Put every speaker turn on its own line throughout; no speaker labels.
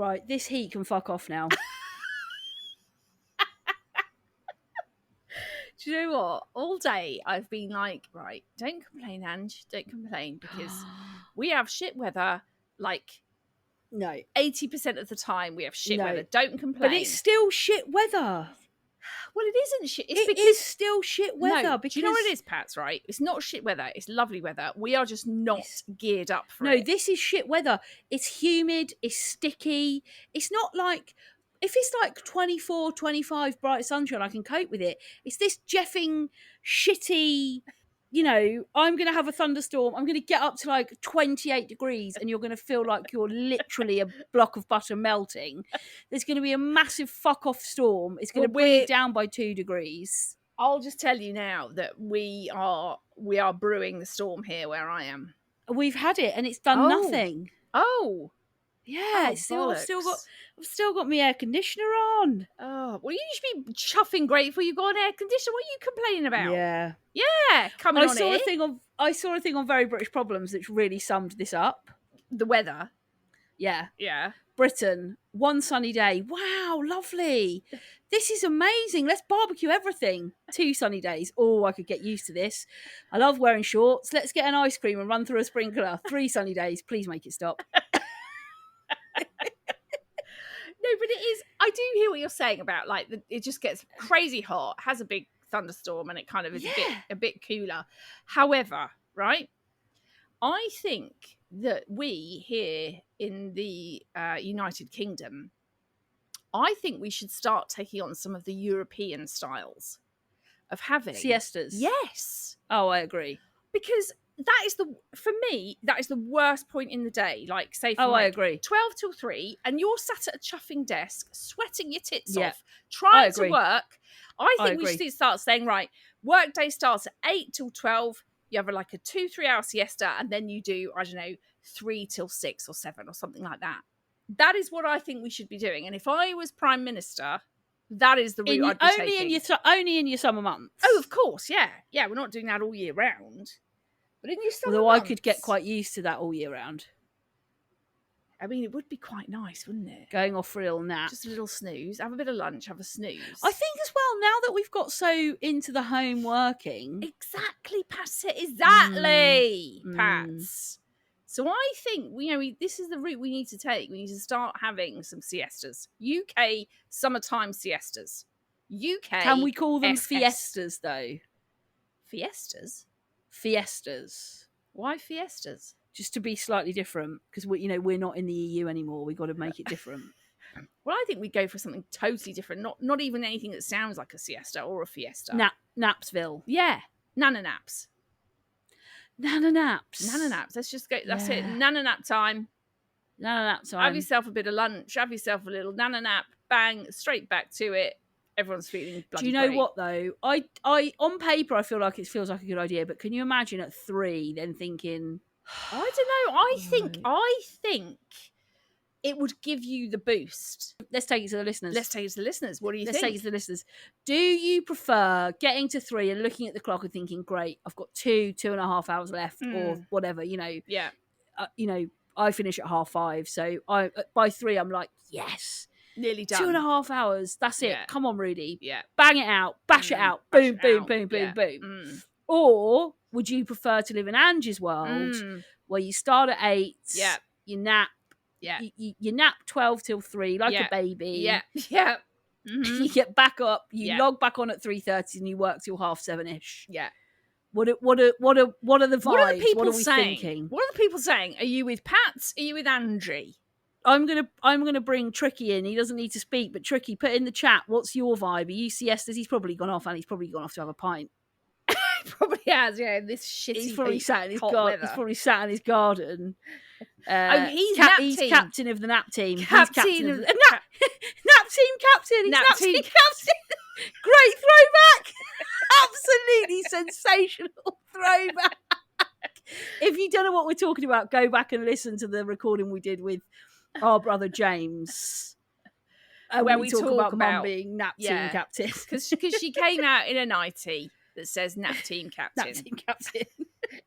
Right, this heat can fuck off now.
Do you know what? All day I've been like, right, don't complain, Ange. Don't complain, because we have shit weather. Like,
No.
80% of the time we have shit
No.
weather. Don't complain.
But it's still shit weather.
Well, it isn't shit. It's
It
because
is still shit weather.
No,
because
do you know what it is, Pats? Right? It's not shit weather. It's lovely weather. We are just not geared up for it.
No, this is shit weather. It's humid. It's sticky. It's not like... If it's like 24, 25 bright sunshine, I can cope with it. It's this jeffing, shitty... You know, I'm going to have a thunderstorm. I'm going to get up to like 28 degrees and you're going to feel like you're literally a block of butter melting. There's going to be a massive fuck off storm. It's going to bring it down by 2 degrees.
I'll just tell you now that we are brewing the storm here where I am.
We've had it and it's done nothing.
Oh.
Yeah, I've still got my air conditioner on.
Oh, well, you should be chuffing grateful you've got an air conditioner. What are you complaining about?
Yeah.
Yeah,
I saw a thing on Very British Problems that really summed this up.
The weather.
Yeah.
Yeah.
Britain, one sunny day. Wow, lovely. This is amazing. Let's barbecue everything. 2 sunny days. Oh, I could get used to this. I love wearing shorts. Let's get an ice cream and run through a sprinkler. 3 sunny days. Please make it stop.
No, but it is. I do hear what you're saying about like it just gets crazy hot, has a big thunderstorm, and it kind of is a bit cooler. However, right, I think that we here in the United Kingdom, I think we should start taking on some of the European styles of having
siestas.
Yes.
Oh, I agree.
Because for me, that is the worst point in the day. Like, say,
I agree.
12 till 3, and you're sat at a chuffing desk, sweating your tits off,
I
trying to work. I think we should start saying, right, work day starts at 8 till 12. You have like a 2-3 hour siesta, and then you do, I don't know, 3 till 6 or 7 or something like that. That is what I think we should be doing. And if I was Prime Minister, that is the route I'd be taking.
Only in your summer months.
Oh, of course, yeah. Yeah, we're not doing that all year round. But in your summer
Although
months,
I could get quite used to that all year round.
I mean, it would be quite nice, wouldn't it?
Going off for a little nap.
Just a little snooze. Have a bit of lunch, have a snooze.
I think as well, now that we've got so into the home working...
Exactly, Pats. Exactly, Pats. So I think, this is the route we need to take. We need to start having some siestas. UK summertime siestas. UK
Can we call them
SS.
fiestas, though?
Fiestas?
Fiestas.
Why fiestas?
Just to be slightly different, because we're not in the EU anymore. We've got to make it different.
Well, I think we go for something totally different. Not even anything that sounds like a siesta or a fiesta.
Napsville.
Yeah. Nana naps.
Nana naps.
Nana naps. Let's just go. That's it. Nana nap time.
Nana nap time.
Have yourself a bit of lunch. Have yourself a little nana nap. Bang. Straight back to it. Everyone's feeling bloody
Do you know
great.
what, though? I on paper, I feel like it feels like a good idea, but can you imagine at 3 then thinking...
I don't know. I think it would give you the boost.
Let's take it to the listeners.
What do you think?
Let's take it to the listeners. Do you prefer getting to 3 and looking at the clock and thinking, great, I've got 2.5 hours left or whatever,
Yeah.
I finish at 5:30. So by 3, I'm like, yes.
Nearly done.
2.5 hours. That's it.
Yeah.
Come on, Rudy.
Yeah.
Bang it out. Bash it out. Boom, boom, boom, boom, boom. Or would you prefer to live in Ange's world where you start at 8, you nap, you nap 12 till 3 like a baby.
Yeah. Yeah.
You get back up, you log back on at 3:30 and you work till 7:30ish.
Yeah.
What are the vibes?
What are the people
what are we
saying?
thinking?
What are the people saying? Are you with Pats? Are you with Angie?
I'm gonna bring Tricky in. He doesn't need to speak, but Tricky, put in the chat. What's your vibe? Are you siestas? He's probably gone off, and he's probably gone off to have a pint.
He probably has. Yeah, this shitty.
He's probably sat in his
garden.
He's probably sat in his garden.
He's
captain of the nap team.
Captain of the
nap team captain. He's nap team captain. Great throwback. Absolutely sensational throwback. If you don't know what we're talking about, go back and listen to the recording we did with our brother James, where we talk about Mum being nap team captain.
Because she came out in a nightie that says nap team captain.
Nap team captain.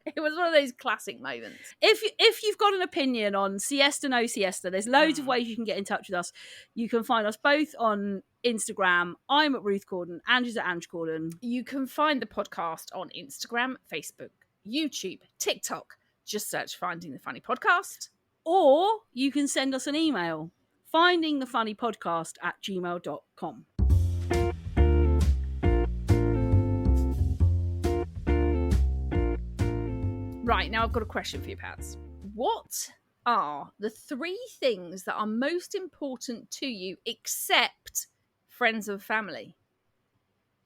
It was one of those classic moments.
If you've got an opinion on siesta, no siesta, there's loads of ways you can get in touch with us. You can find us both on Instagram. I'm at Ruth Corden. Ange is at Ange Corden.
You can find the podcast on Instagram, Facebook, YouTube, TikTok. Just search Finding the Funny Podcast.
Or you can send us an email, findingthefunnypodcast@gmail.com.
Right, now I've got a question for you, Pats. What are the 3 things that are most important to you except friends and family?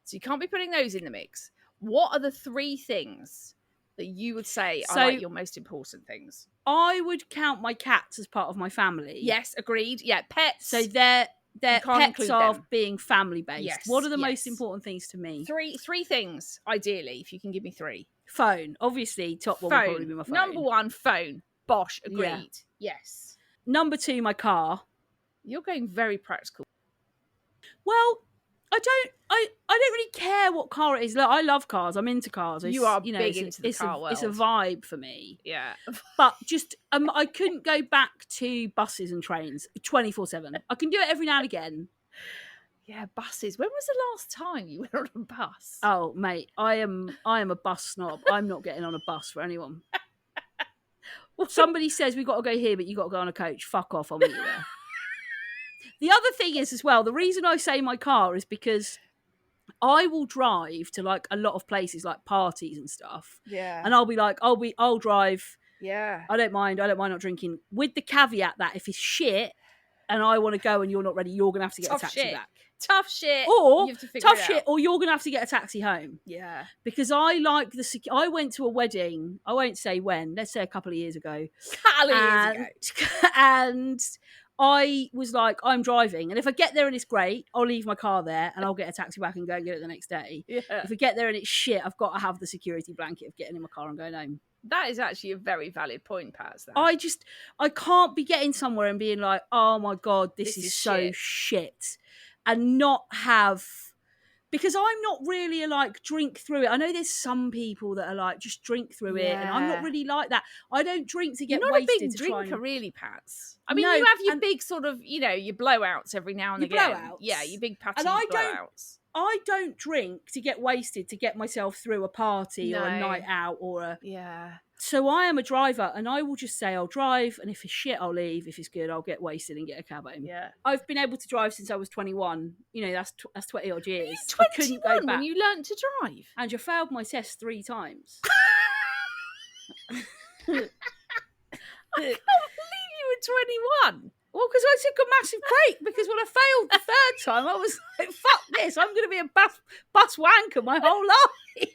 So you can't be putting those in the mix. What are the 3 things that you would say are like your most important things?
I would count my cats as part of my family.
Yes, agreed. Yeah, pets.
So their pets are being family based.
Yes,
what are the most important things to me?
3 things, ideally, if you can give me 3.
Phone, obviously. Top one would probably be my phone.
Number 1, phone. Bosh, agreed.
Yeah.
Yes.
Number 2, my car.
You're going very practical.
Well, I don't really care what car it is. Look, I love cars. I'm into cars.
You are big into the car world.
It's a vibe for me.
Yeah.
But just I couldn't go back to buses and trains 24/7. I can do it every now and again.
Yeah, buses. When was the last time you went on a bus?
Oh, mate, I am a bus snob. I'm not getting on a bus for anyone. Somebody says we've got to go here, but you got to go on a coach. Fuck off, I'll meet you there. The other thing is as well, the reason I say my car is because I will drive to like a lot of places, like parties and stuff.
Yeah.
And I'll be like, I'll drive.
Yeah.
I don't mind not drinking. With the caveat that if it's shit and I want to go and you're not ready, you're gonna have to get a taxi back.
Tough shit.
Or
you have to figure
tough shit, or you're gonna have to get a taxi home.
Yeah.
Because I like I went to a wedding. I won't say when. Let's say a couple of years ago. And I was like, I'm driving, and if I get there and it's great, I'll leave my car there and I'll get a taxi back and go and get it the next day.
Yeah.
If I get there and it's shit, I've got to have the security blanket of getting in my car and going home.
That is actually a very valid point, Pat.
I can't be getting somewhere and being like, oh my God, this is so shit. And not have, because I'm not really drink through it. I know there's some people that are like, just drink through it. And I'm not really like that. I don't drink to get wasted.
You're not a big drinker, really, Pats. I mean, you have your big sort of, your blowouts every now and again. Blowouts. Yeah, your big patty blowouts.
I don't drink to get wasted, to get myself through a party or a night out or a... Yeah. So I am a driver, and I will just say I'll drive, and if it's shit, I'll leave. If it's good, I'll get wasted and get a cab home.
Yeah.
I've been able to drive since I was 21. That's 20 odd years.
I couldn't go back. When you learnt to drive?
And you failed my test 3 times.
I can't believe you were 21.
Well, because I took a massive break, because when I failed the 3rd time, I was like, fuck this, I'm going to be a bus wanker my whole life.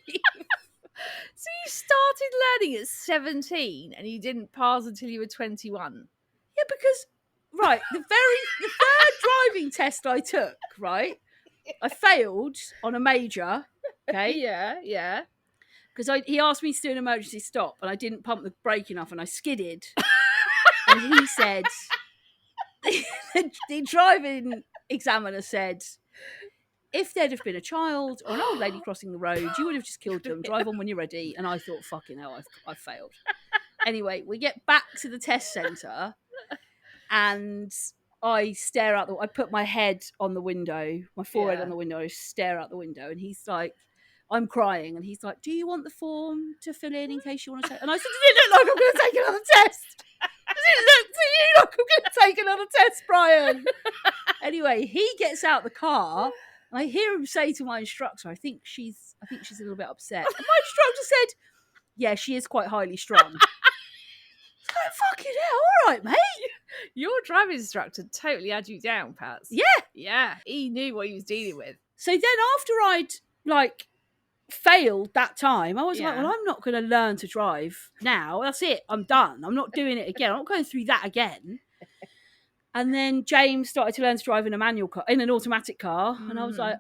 So you started learning at 17 and you didn't pass until you were 21?
Yeah, because, right, the 3rd driving test I took, right, I failed on a major, okay?
Yeah.
Because he asked me to do an emergency stop and I didn't pump the brake enough and I skidded. And he said... the driving examiner said, if there'd have been a child or an old lady crossing the road, you would have just killed them. Drive on when you're ready. And I thought, fucking hell, I've failed. Anyway, we get back to the test centre and I stare out I put my head on the window, my forehead on the window, I stare out the window, and he's like, I'm crying, and he's like, do you want the form to fill in case you want to take? And I said, does it look like I'm going to take another test? Does it look to you like I'm going to take another test, Brian? Anyway, he gets out the car, and I hear him say to my instructor, I think she's a little bit upset. And my instructor said, yeah, she is quite highly strung. Like, fucking hell, all right, mate.
Your driving instructor totally had you down, Pats. Yeah, he knew what he was dealing with.
So then after I'd failed that time, I was like, well, I'm not going to learn to drive now. That's it. I'm done. I'm not doing it again. I'm not going through that again. And then James started to learn to drive in a manual car, in an automatic car. And I was like,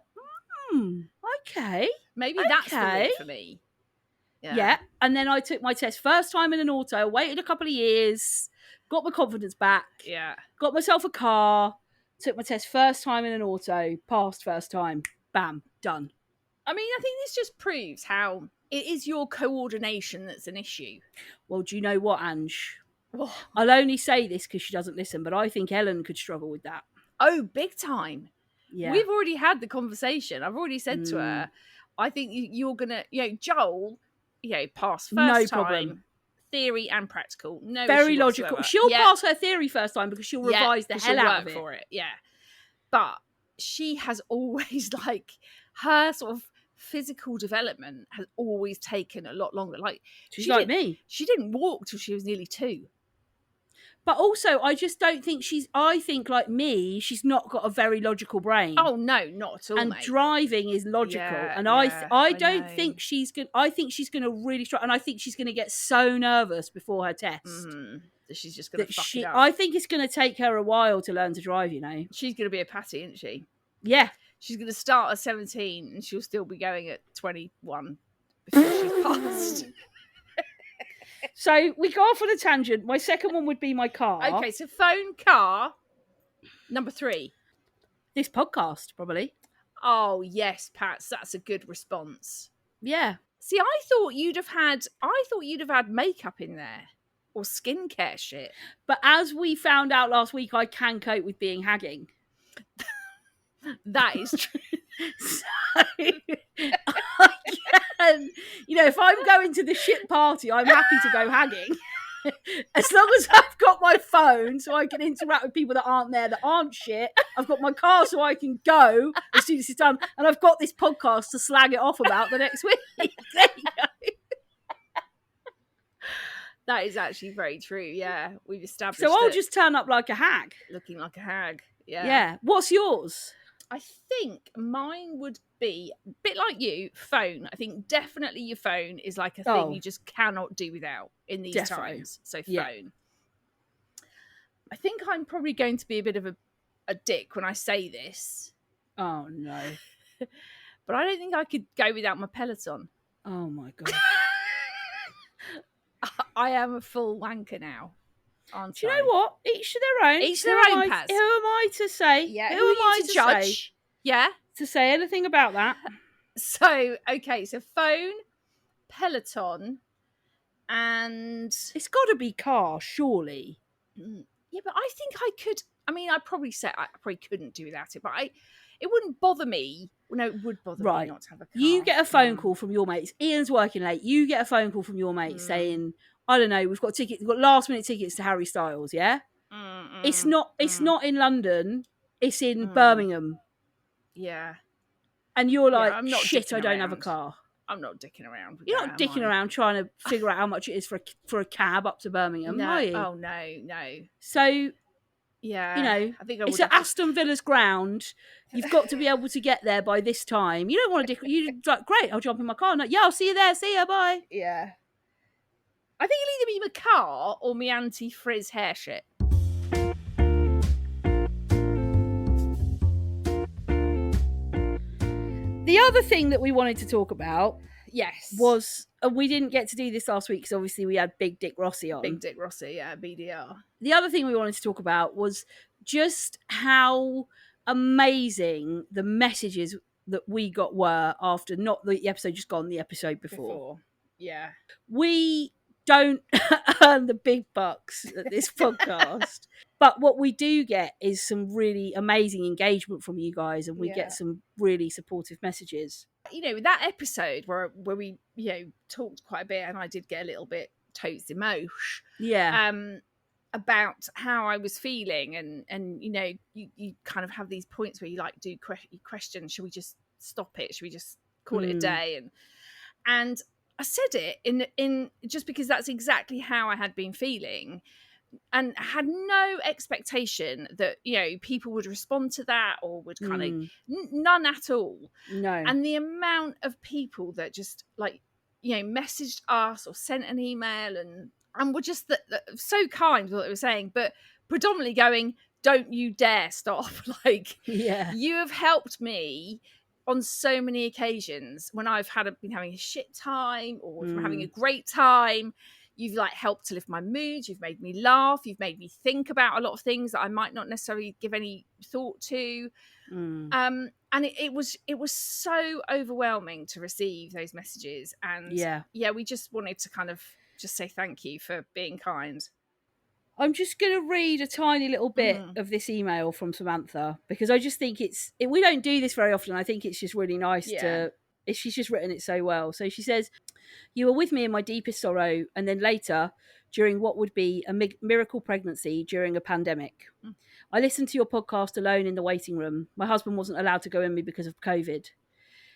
okay.
Maybe that's the route for me.
Yeah. And then I took my test first time in an auto, waited a couple of years, got my confidence back.
Yeah.
Got myself a car, took my test first time in an auto, passed first time. Bam, done.
I mean, I think this just proves how it is your coordination that's an issue.
Well, do you know what, Ange?
Oh,
I'll only say this because she doesn't listen, but I think Ellen could struggle with that.
big time.
Yeah.
We've already had the conversation. I've already said to her, I think you're going to, Joel, pass first
No problem.
time, theory and practical. No
Very
issue
logical.
whatsoever.
She'll pass her theory first time because she'll revise the hell out of it.
For it. Yeah. But she has always, like, her sort of physical development has always taken a lot longer. Like,
she's like me.
She didn't walk till she was nearly 2.
But also, I just don't think I think, like me, she's not got a very logical brain.
Oh, no, not at all,
and
mate.
Driving is logical.
Yeah,
and I don't think she's going to... I think she's going to really struggle. And I think she's going to get so nervous before her test.
Mm-hmm. That she's just going to fuck it up.
I think it's going to take her a while to learn to drive,
She's going to be a patty, isn't she?
Yeah.
She's going to start at 17 and she'll still be going at 21 before she's passed.
So we go off on a tangent. My second one would be my car.
Okay, so phone, car, number 3.
This podcast, probably.
Oh, yes, Pats, that's a good response.
Yeah.
See, I thought you'd have had makeup in there or skincare shit.
But as we found out last week, I can cope with being hagging.
That is true.
So, I can, if I'm going to the shit party, I'm happy to go hagging. As long as I've got my phone so I can interact with people that aren't there, that aren't shit. I've got my car so I can go as soon as it's done. And I've got this podcast to slag it off about the next week. There you go.
That is actually very true. Yeah, we've established.
So I'll just turn up like a hag.
Looking like a hag. Yeah.
Yeah. What's yours?
I think mine would be a bit like you, phone. I think definitely your phone is like a thing you just cannot do without in these times. So phone. Yeah. I think I'm probably going to be a bit of a dick when I say this.
Oh, no.
But I don't think I could go without my Peloton.
Oh, my God.
I am a full wanker now. Aren't
Do you know what? Each to their own.
Each to their own, Paz.
Who am I to say?
Yeah.
Who am I to
judge?
Say,
yeah.
To say anything about that?
So, okay. So, phone, Peloton, and...
It's got to be car, surely.
Yeah, but I think I could... I mean, I'd probably say I probably couldn't do without it, but it wouldn't bother me. No, it would bother me not to have a car.
You get a phone call from your mates. Ian's working late. You get a phone call from your mates saying, I don't know, we've got last minute tickets to Harry Styles, yeah? It's not in London, it's in Birmingham.
Yeah.
And you're like, shit, I don't have a car.
I'm not dicking around.
You're not dicking around trying to figure out how much it is for a cab up to Birmingham, are you?
Oh, no.
So...
Yeah, I think
it's at Aston Villa's ground. You've got to be able to get there by this time. You don't want to you're like, great, I'll jump in my car. Yeah, I'll see you there. See ya, bye.
Yeah. I think it'll either be my car or my anti-frizz hair shit.
The other thing that we wanted to talk about, was we didn't get to do this last week because obviously we had Big Dick Rossi on.
Big Dick Rossi, yeah, BDR.
The other thing we wanted to talk about was just how amazing the messages that we got were after not the episode just gone, the episode before.
Yeah.
We don't earn the big bucks at this podcast, but what we do get is some really amazing engagement from you guys, and we get some really supportive messages.
That episode where we talked quite a bit, and I did get a little bit totes emotion.
Yeah.
About how I was feeling, and you kind of have these points where you like do question, should we just stop it? Should we just call it a day? And I said it in just because that's exactly how I had been feeling, and had no expectation that people would respond to that or would kind of none at all.
No.
And the amount of people that just messaged us or sent an email and were just so kind with what they were saying, but predominantly going, don't you dare stop. You have helped me on so many occasions when I've been having a shit time or if I'm having a great time. You've helped to lift my mood. You've made me laugh. You've made me think about a lot of things that I might not necessarily give any thought to. And And it was so overwhelming to receive those messages. And we just wanted to kind of just say thank you for being kind.
I'm just going to read a tiny little bit of this email from Samantha, because I just think we don't do this very often. I think it's just really nice she's just written it so well. So she says, "You were with me in my deepest sorrow, and then later, during what would be a miracle pregnancy during a pandemic. I listened to your podcast alone in the waiting room. My husband wasn't allowed to go in me because of COVID.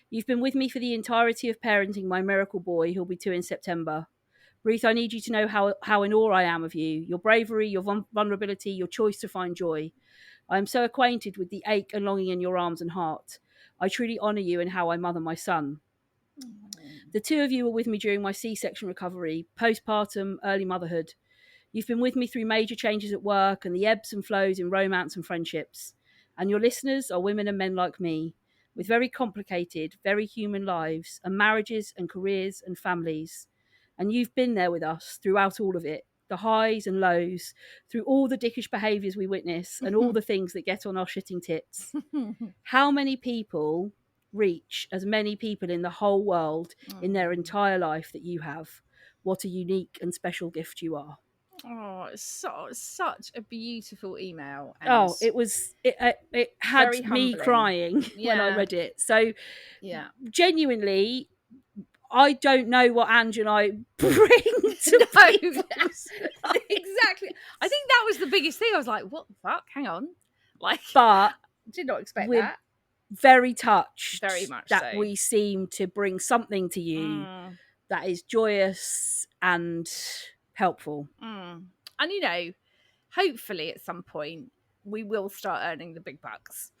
You've been with me for the entirety of parenting my miracle boy, who'll be 2 in September. Ruth, I need you to know how in awe I am of you, your bravery, your vulnerability, your choice to find joy. I am so acquainted with the ache and longing in your arms and heart. I truly honour you in how I mother my son. The two of you were with me during my C-section recovery, postpartum, early motherhood. You've been with me through major changes at work and the ebbs and flows in romance and friendships. And your listeners are women and men like me, with very complicated, very human lives and marriages and careers and families. And you've been there with us throughout all of it, the highs and lows, through all the dickish behaviours we witness and all the things that get on our shitting tits. How many people reach as many people in the whole world in their entire life that you have? What a unique and special gift you are."
Oh, it's such a beautiful email.
And it had me
humbling.
crying when I read it. So genuinely, I don't know what Ange and I bring to people.
Exactly. I think that was the biggest thing. I was like, what the fuck? Hang on.
But
did not expect that.
Very touched.
Very much
that we seem to bring something to you that is joyous and helpful.
And hopefully at some point we will start earning the big bucks.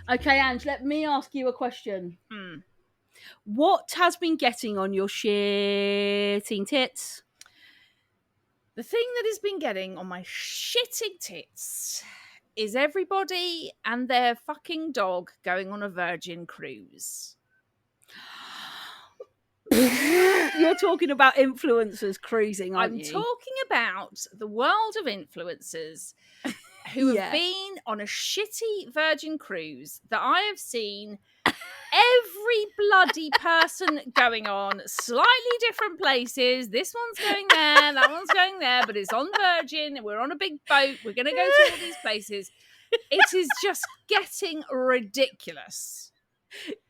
Okay, Ange, let me ask you a question. What has been getting on your shitting tits?
The thing that has been getting on my shitting tits is everybody and their fucking dog going on a Virgin cruise.
You're talking about influencers cruising, aren't you?
I'm talking about the world of influencers who have been on a shitty Virgin cruise that I have seen every bloody person going on, slightly different places. This one's going there, that one's going there, but it's on Virgin. We're on a big boat. We're going to go to all these places. It is just getting ridiculous.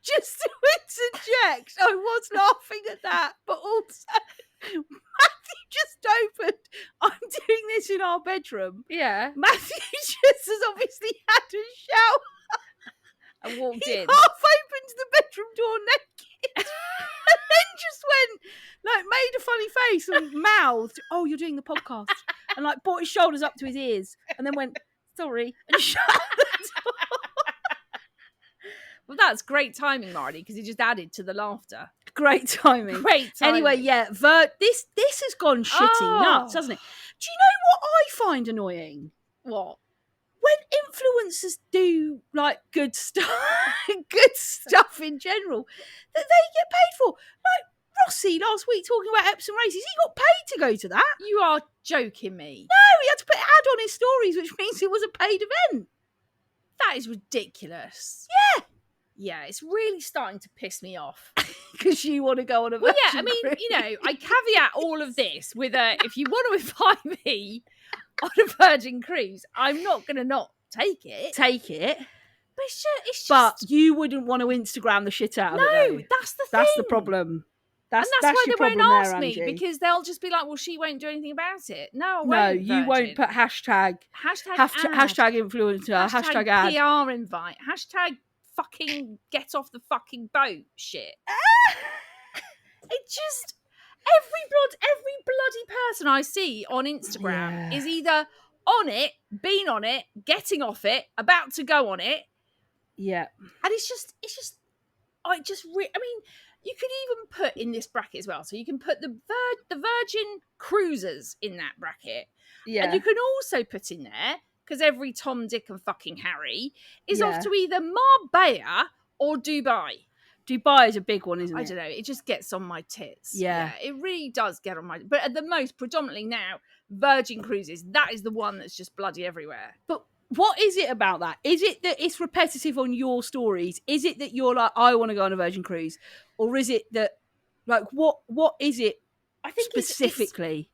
Just to interject, I was laughing at that, but also Matthew just opened. I'm doing this in our bedroom.
Yeah.
Matthew just has obviously had a shower.
I walked
he
in.
half opened the bedroom door naked and then just went, made a funny face and mouthed, "Oh, you're doing the podcast," and brought his shoulders up to his ears and then went, "Sorry," and shut the door.
Well, that's great timing, Marty, because he just added to the laughter.
Great timing. Anyway, this has gone shitting nuts, hasn't it? Do you know what I find annoying?
What?
When influencers do good stuff in general that they get paid for. Like Rossi last week talking about Epsom races, he got paid to go to that.
You are joking me.
No, he had to put an ad on his stories, which means it was a paid event.
That is ridiculous.
Yeah.
Yeah, it's really starting to piss me off.
Because you want to go on a Virgin cruise.
I caveat all of this with if you want to invite me on a Virgin cruise, I'm not going to not take it. But it's just...
But you wouldn't want to Instagram the shit out of it, though.
No, that's the thing.
That's the problem. That's
why they won't ask
there,
me, because they'll just be like, well, she won't do anything about it. No, I won't.
No, you won't put hashtag influencer, hashtag ad.
PR invite, hashtag fucking get off the fucking boat shit. It just... Every bloody person I see on Instagram is either on it, been on it, getting off it, about to go on it.
Yeah.
And it's just, you could even put in this bracket as well. So you can put the Virgin cruisers in that bracket.
Yeah.
And you can also put in there, because every Tom, Dick and fucking Harry is off to either Marbella or Dubai.
Dubai is a big one, isn't it?
I don't know. It just gets on my tits.
Yeah.
It really does get on my. But at the most, predominantly now, Virgin Cruises. That is the one that's just bloody everywhere.
But what is it about that? Is it that it's repetitive on your stories? Is it that you're like, I want to go on a Virgin Cruise, or is it that, like, what is it? I think specifically.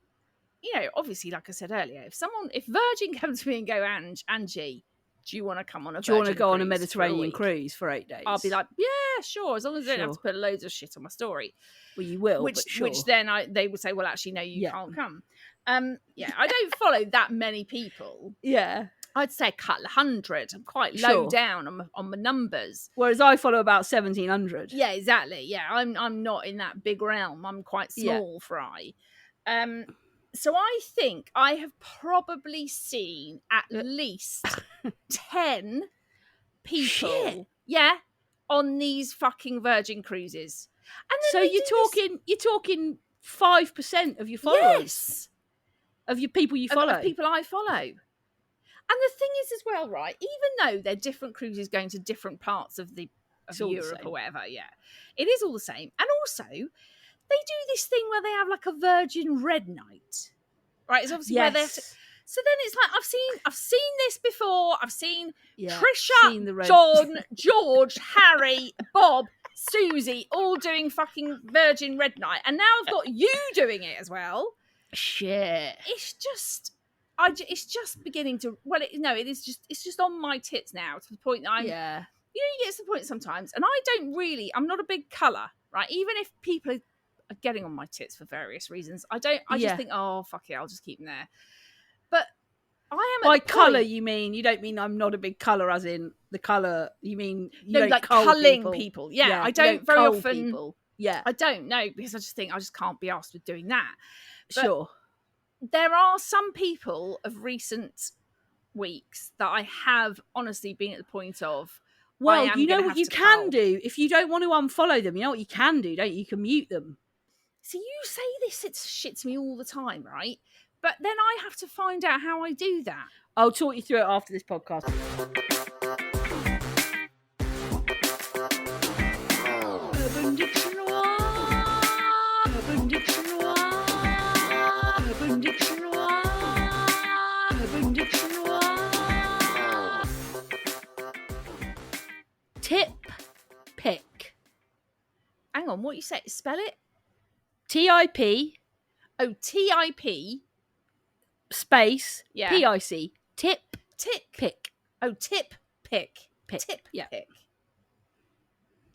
It's, obviously, like I said earlier, if Virgin comes to me and go, Angie, do you want to come on a?
Do you want to go on a Mediterranean cruise for 8 days?
I'll be like, yeah, sure, as long as I don't have to put loads of shit on my story.
Well, you will,
which then they would say, well, actually, no, you can't come. I don't follow that many people.
Yeah.
I'd say a couple of hundred. I'm quite low down on my numbers.
Whereas I follow about 1,700.
Yeah, exactly. Yeah, I'm not in that big realm. I'm quite small fry. So I think I have probably seen at least 10 people. Yeah, on these fucking Virgin Cruises. And
so you're talking 5% of your followers.
Yes.
Of your people you follow.
Of people I follow. And the thing is as well, right, even though they're different cruises going to different parts of Europe or whatever, it is all the same. And also, they do this thing where they have like a Virgin Red Night, right? It's obviously where they have to, so then it's like, I've seen this before. I've seen Trisha, John, George, Harry, Bob, Susie, all doing fucking Virgin Red Night. And now I've got you doing it as well.
Shit.
It's just beginning to, it's just on my tits now to the point that you get to the point sometimes, and I'm not a big colour, right? Even if people are getting on my tits for various reasons, I just think, oh, fuck it, I'll just keep them there. But I am
by colour, you mean, you don't mean I'm not a big colour as in the colour, you mean you don't
like culling people. Yeah, I don't very often.
People. Yeah.
I don't know, because I just think I just can't be asked with doing that. But
sure.
There are some people of recent weeks that I have honestly been at the point of.
Well, you know what you can do if you don't want to unfollow them. You know what you can do, don't you? You can mute them.
So you say this shit to me all the time, right? But then I have to find out how I do that.
I'll talk you through it after this podcast. Urban Dictionaries. Urban Dictionaries. Urban Dictionaries. Urban Dictionaries. Tip pick.
Hang on, what you say? Spell it?
TIP.
Oh, TIP.
Space. PIC. Tip pick.
Oh, tip pick.
Tip pick.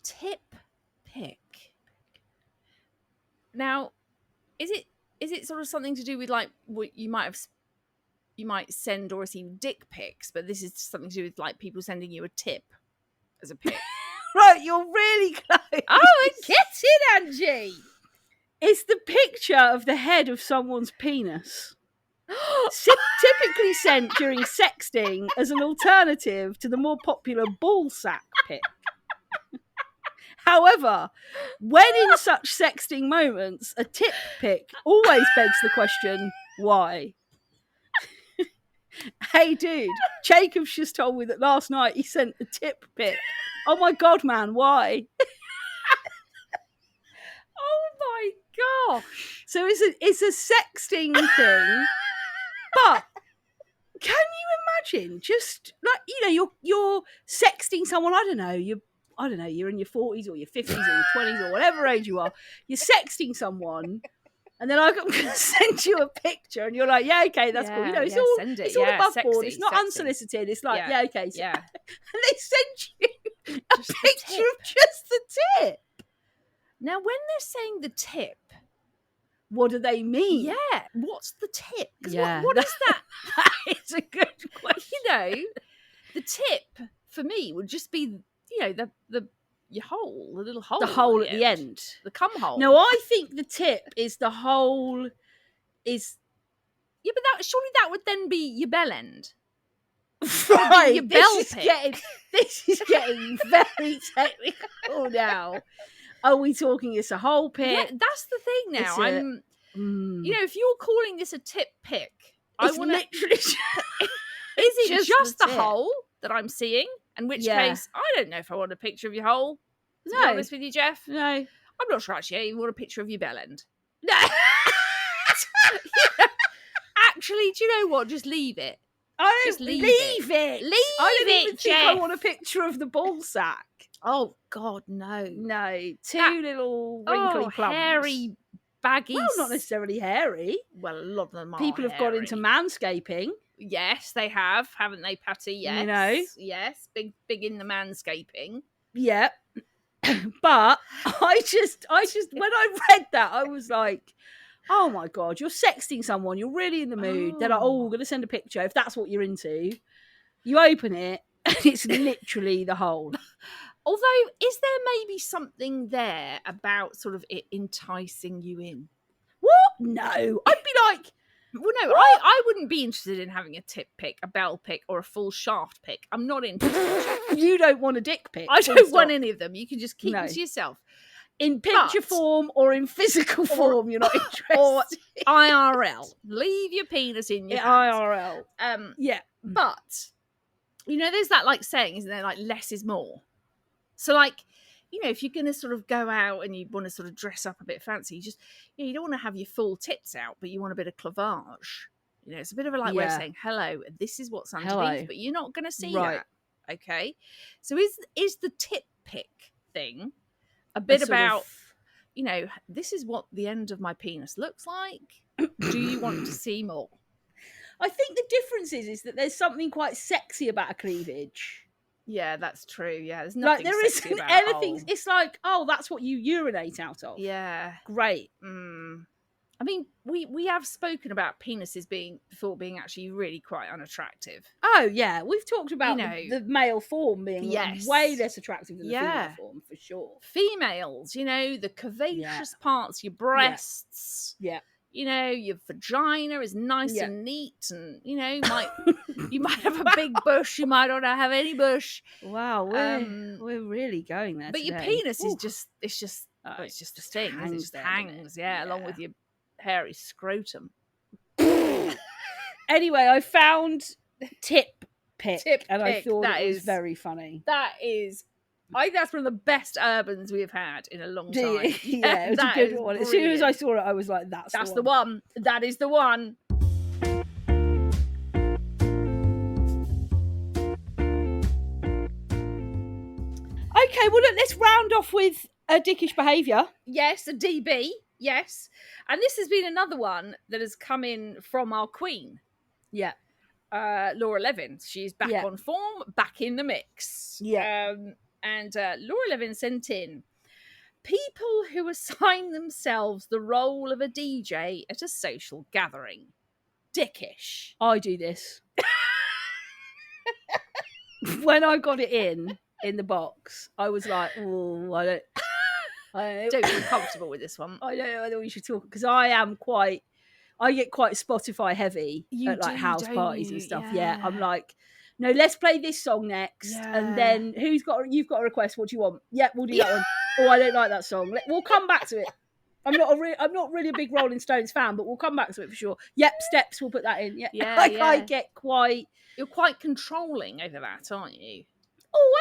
Tip pick. Now, is it sort of something to do with like what you might send or receive dick pics, but this is something to do with like people sending you a tip as a pic?
Right, you're really close.
Oh, I get it, Angie.
It's the picture of the head of someone's penis. Typically sent during sexting as an alternative to the more popular ball sack pic. However, when in such sexting moments, a tip pic always begs the question, why? Hey dude, Jacob's just told me that last night he sent a tip pic. Oh my God, man, why?
Oh my gosh.
So it's a sexting thing, but can you imagine just like, you're sexting someone, I don't know, you're in your 40s or your 50s or your 20s or whatever age you are, you're sexting someone, and then I'm going to send you a picture, and you're like, yeah, okay, that's cool. It's all above board. It's not unsolicited. It's like, yeah, okay. So, and they send you a picture of just the tip.
Now, when they're saying the tip,
what do they mean?
Yeah, what's the tip? What is that?
That is a good question.
The tip for me would just be, your hole, the little hole.
The hole at the end.
The cum hole.
No, I think the tip is the hole is...
Yeah, but surely that would then be your bell end.
Right.
Your bell pick.
This is getting very technical now. Are we talking it's a whole pick?
Yeah, that's the thing now. If you're calling this a tip pick,
literally...
Is it just the hole that I'm seeing? In which case, I don't know if I want a picture of your hole. To be honest with you, Jeff.
No.
I'm not sure actually I even want a picture of your bell end.
No.
Actually, do you know what? Just leave it.
Just leave it.
Leave
I don't
it,
even
Jeff.
think I want a picture of the ball sack.
Oh, God, no.
No. Two little wrinkly plums.
Hairy, baggy.
Well, not necessarily hairy.
Well, a lot of them are
People have got into manscaping.
Yes, they have, haven't they, Patty? Yes.
You know?
Yes, big in the manscaping.
Yeah. But I just when I read that, I was like, oh my God, you're sexting someone, you're really in the mood. They're like, oh, we're going to send a picture. If that's what you're into, you open it and it's literally the hole.
Although, is there maybe something there about sort of it enticing you in?
What? No. I'd be like,
well, no, I wouldn't be interested in having a tip pick, a bell pick, or a full shaft pick. I'm not interested.
You don't want a dick pic.
I don't want any of them. You can just keep them to yourself.
In picture form or in physical form, you're not interested. Or
IRL. Leave your penis in your
IRL.
Yeah. But, you know, there's that like saying, isn't there? Like, less is more. So, like, you know, if you're going to sort of go out and you want to sort of dress up a bit fancy, you don't want to have your full tits out, but you want a bit of clavage. You know, it's a bit of a way of saying, hello, this is what's underneath, but you're not going to see that. Okay. So is the tip pick thing a bit about, you know, this is what the end of my penis looks like? Do you want to see more?
I think the difference is that there's something quite sexy about a cleavage.
Yeah, that's true. Yeah, there's nothing
there
sexy
isn't
about
anything. It's like, oh, that's what you urinate out of.
Yeah,
great.
I mean, we have spoken about penises being actually really quite unattractive.
Oh yeah, we've talked about the male form being way less attractive than the female form for sure.
Females, you know, the curvaceous parts, your breasts.
Yeah.
You know, your vagina is nice and neat, and you know, you might have a big bush, you might not have any bush.
Wow, we're really going there.
But
today.
Your penis is just it's just a thing. It just hangs, along with your hairy scrotum.
Anyway, I found tip pick, and I thought it was very funny.
That is. I think that's one of the best urbans we've had in a long time.
Yeah, it was a good one. As soon as I saw it, I was like, that's
the one. That is the one.
Okay, well, look, let's round off with a Dickish behaviour.
Yes, a DB. Yes. And this has been another one that has come in from our queen.
Yeah.
Laura Levin. She's back on form, back in the mix.
Yeah.
And Laura Levin sent in people who assign themselves the role of a DJ at a social gathering. Dickish.
I do this. When I got it in the box, I was like, oh, I
don't feel comfortable with this one.
I don't know whether we should talk, because I get quite Spotify heavy at like house parties and stuff. Yeah, I'm like, no, let's play this song next, and then you've got a request. What do you want? Yeah, we'll do that one. Oh, I don't like that song. We'll come back to it. I'm not really a big Rolling Stones fan, but we'll come back to it for sure. Yep, Steps. We'll put that in. Yeah. I get quite.
You're quite controlling over that, aren't you?
Oh,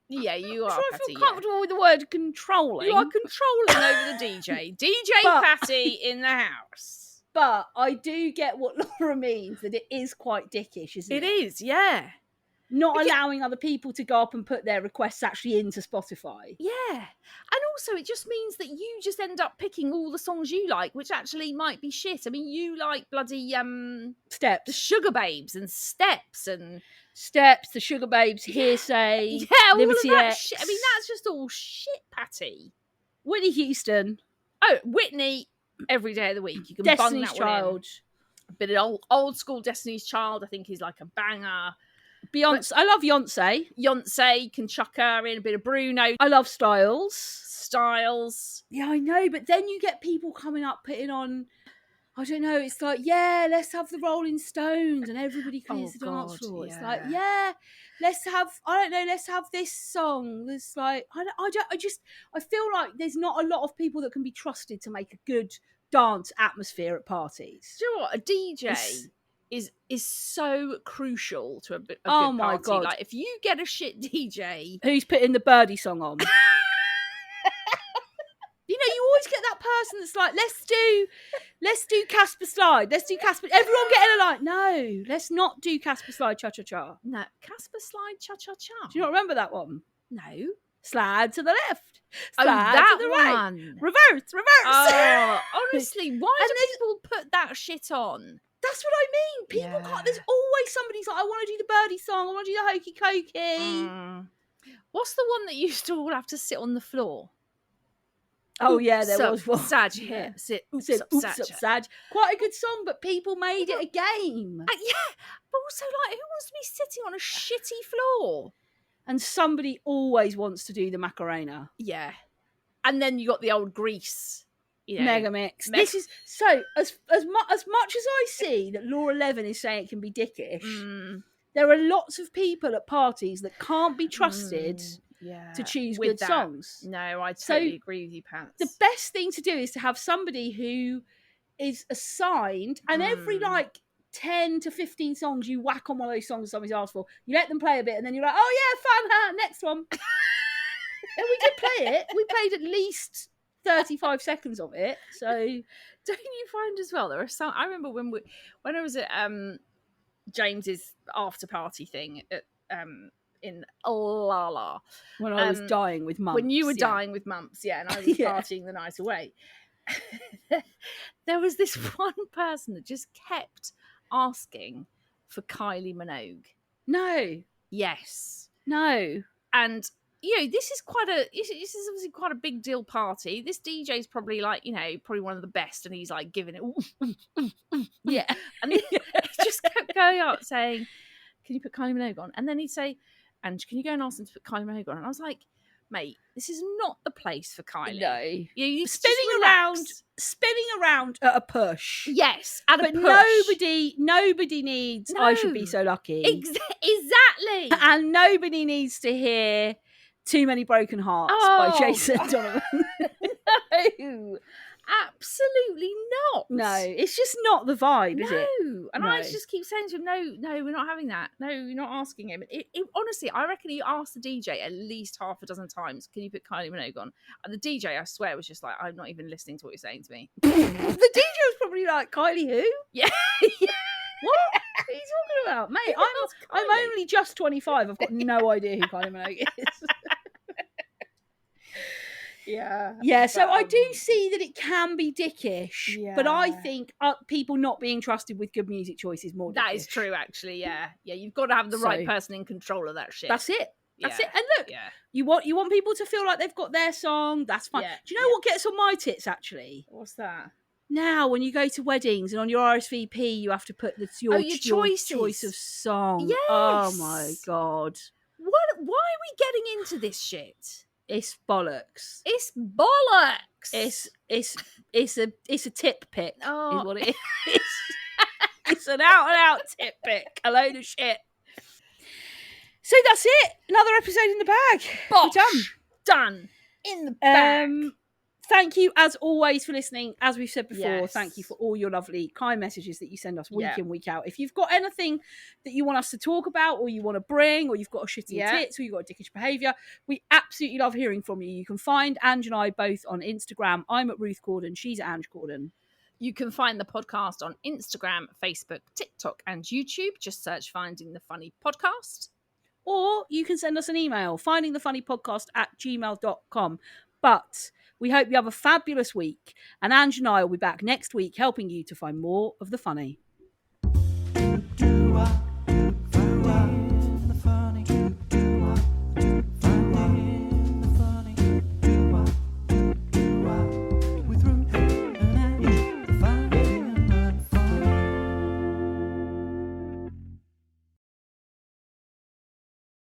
Yeah, you are.
I feel comfortable with the word controlling.
You are controlling over the DJ. DJ Patty in the house.
But I do get what Laura means, that it is quite dickish, isn't it?
It is, yeah.
Not allowing other people to go up and put their requests actually into Spotify.
Yeah. And also it just means that you just end up picking all the songs you like, which actually might be shit. I mean, you like bloody
Steps.
The Sugar Babes and Steps,
the Sugar Babes, Hearsay, Liberty
all of that
X.
shit. I mean, that's just all shit, Patty.
Whitney Houston.
Oh, Whitney, every day of the week. You can bung that
Child.
one in. A bit of old school Destiny's Child, I think, is like a banger.
Beyonce. I love Beyonce.
Beyonce can chuck her in. A bit of Bruno.
I love Styles.
Yeah,
I know, but then you get people coming up putting on, I don't know, it's like, yeah, let's have the Rolling Stones, and everybody clears the dance floor. It's like, yeah, let's have this song. There's like, I feel like there's not a lot of people that can be trusted to make a good dance atmosphere at parties.
Do you know what? A DJ is so crucial to a good
my
party.
God.
Like, if you get a shit DJ
who's putting the Birdie song on, You know, you always get that person that's like, let's do Casper Slide. Let's do Casper. Everyone get in a line. No, let's not do Casper Slide Cha-Cha-Cha.
No, Casper Slide Cha-Cha-Cha.
Do you not remember that one?
No.
Slide to the left. Slide
that
to the right.
one.
Reverse.
Oh, honestly, why do people put that shit on?
That's what I mean. People can't. There's always somebody's like, I want to do the birdie song. I want to do the hokey cokey.
What's the one that used to all have to sit on the floor?
Oh, yeah, there was one.
Sag here. Sit. Oops,
Sag. Quite a good song, but people made it a game.
Yeah, but also, like, who wants to be sitting on a shitty floor?
And somebody always wants to do the Macarena.
Yeah. And then you got the old Grease. You know,
Mega Mix. This is so as much as I see that Laura Levin is saying it can be dickish. There are lots of people at parties that can't be trusted to choose good songs.
No, I totally agree with you, Pat.
The best thing to do is to have somebody who is assigned, and every like 10 to 15 songs you whack on one of those songs somebody's asked for. You let them play a bit, and then you're like, oh yeah, fun, huh? Next one. And we did play it. We played at least 35 seconds of it. So
don't you find as well there are some? I remember when I was at James's after party thing at in La
when I was dying with mumps.
When you were dying with mumps, and I was partying the night away. There was this one person that just kept asking for Kylie Minogue.
No.
Yes.
No.
And you know, this is obviously quite a big deal party. This DJ's probably like, you know, probably one of the best, and he's like giving it
yeah.
And he just kept going up saying, can you put Kylie Minogue on? And then he'd say, Ange, can you go and ask them to put Kylie Minogue on? And I was like, mate, this is not the place for Kylie.
No.
You
spinning around at a push.
Yes, at a push.
Nobody needs I Should Be So Lucky.
Exactly.
And nobody needs to hear Too Many Broken Hearts by Jason Donovan.
No. Absolutely not.
No, it's just not the vibe, is it?
No. And I just keep saying to him, no, we're not having that. No, you're not asking him. Honestly, I reckon you asked the DJ at least half a dozen times, can you put Kylie Minogue on? And the DJ, I swear, was just like, I'm not even listening to what you're saying to me.
The DJ was probably like, Kylie who?
Yeah.
What are you talking about? Mate, I'm only just 25. I've got no idea who Kylie Minogue is. Yeah, so I do see that it can be dickish, but I think people not being trusted with good music choice is more dickish.
That is true, actually, yeah. You've got to have the right person in control of that shit.
That's it. That's it. And look, you want people to feel like they've got their song, that's fine. Do you know what gets on my tits, actually?
What's that?
Now, when you go to weddings and on your RSVP, you have to put your choice of song.
Yes.
Oh, my God.
Why are we getting into this shit?
It's bollocks.
It's bollocks.
It's a tip pick, is what it is. It's an out tip pick. A load of shit. So that's it. Another episode in the bag.
Bosh. Done. In the bag.
Thank you, as always, for listening. As we've said before, thank you for all your lovely, kind messages that you send us week in, week out. If you've got anything that you want us to talk about, or you want to bring, or you've got a shitty tits, or you've got a dickish behaviour, we absolutely love hearing from you. You can find Ange and I both on Instagram. I'm at Ruth Corden. She's at Ange Corden.
You can find the podcast on Instagram, Facebook, TikTok, and YouTube. Just search Finding the Funny Podcast.
Or you can send us an email, findingthefunnypodcast@gmail.com. But we hope you have a fabulous week, and Ange and I will be back next week helping you to find more of the funny.